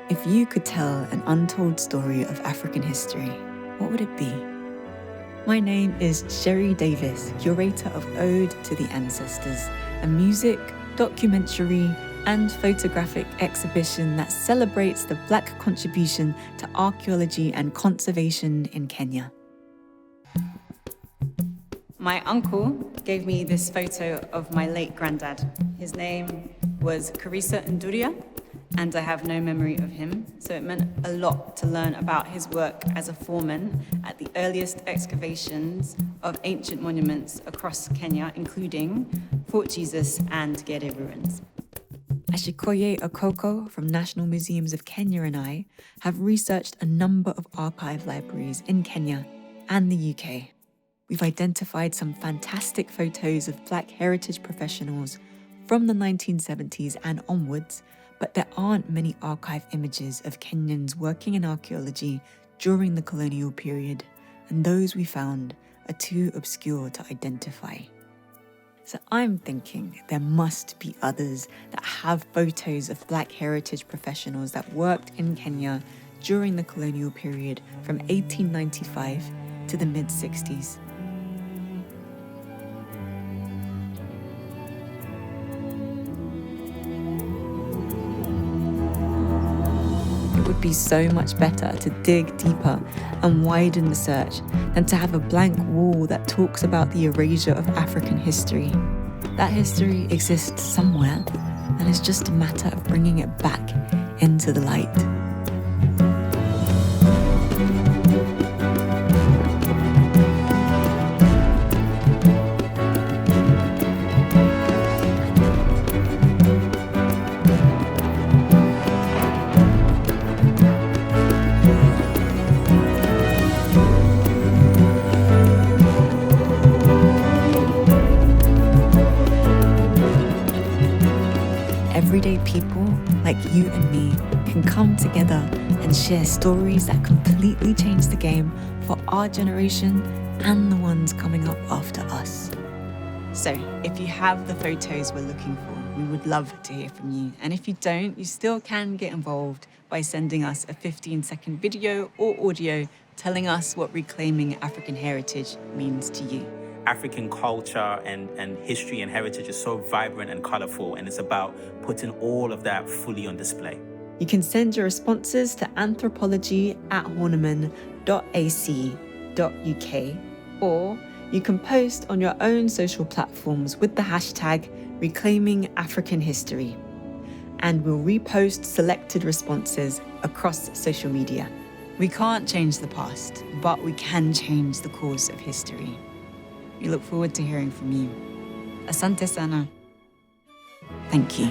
If you could tell an untold story of African history, what would it be? My name is Sherry Davis, curator of Ode to the Ancestors, a music, documentary, and photographic exhibition that celebrates the Black contribution to archaeology and conservation in Kenya. My uncle gave me this photo of my late granddad. His name was Karisa Nduria, and I have no memory of him, so it meant a lot to learn about his work as a foreman at the earliest excavations of ancient monuments across Kenya, including Fort Jesus and Gede ruins. Ashikoye Okoko from National Museums of Kenya and I have researched a number of archive libraries in Kenya and the UK. We've identified some fantastic photos of Black heritage professionals from the 1970s and onwards, but there aren't many archive images of Kenyans working in archaeology during the colonial period, and those we found are too obscure to identify. So I'm thinking there must be others that have photos of Black heritage professionals that worked in Kenya during the colonial period from 1895 to the mid-60s. It would be so much better to dig deeper and widen the search than to have a blank wall that talks about the erasure of African history. That history exists somewhere, and it's just a matter of bringing it back into the light. Everyday people like you and me can come together and share stories that completely change the game for our generation and the ones coming up after us. So, if you have the photos we're looking for, we would love to hear from you. And if you don't, you still can get involved by sending us a 15-second video or audio telling us what reclaiming African heritage means to you. African culture and history and heritage is so vibrant and colorful, and it's about putting all of that fully on display. You can send your responses to anthropology@horniman.ac.uk, or you can post on your own social platforms with the hashtag Reclaiming African History, and we'll repost selected responses across social media. We can't change the past, but we can change the course of history. We look forward to hearing from you. Asante sana. Thank you.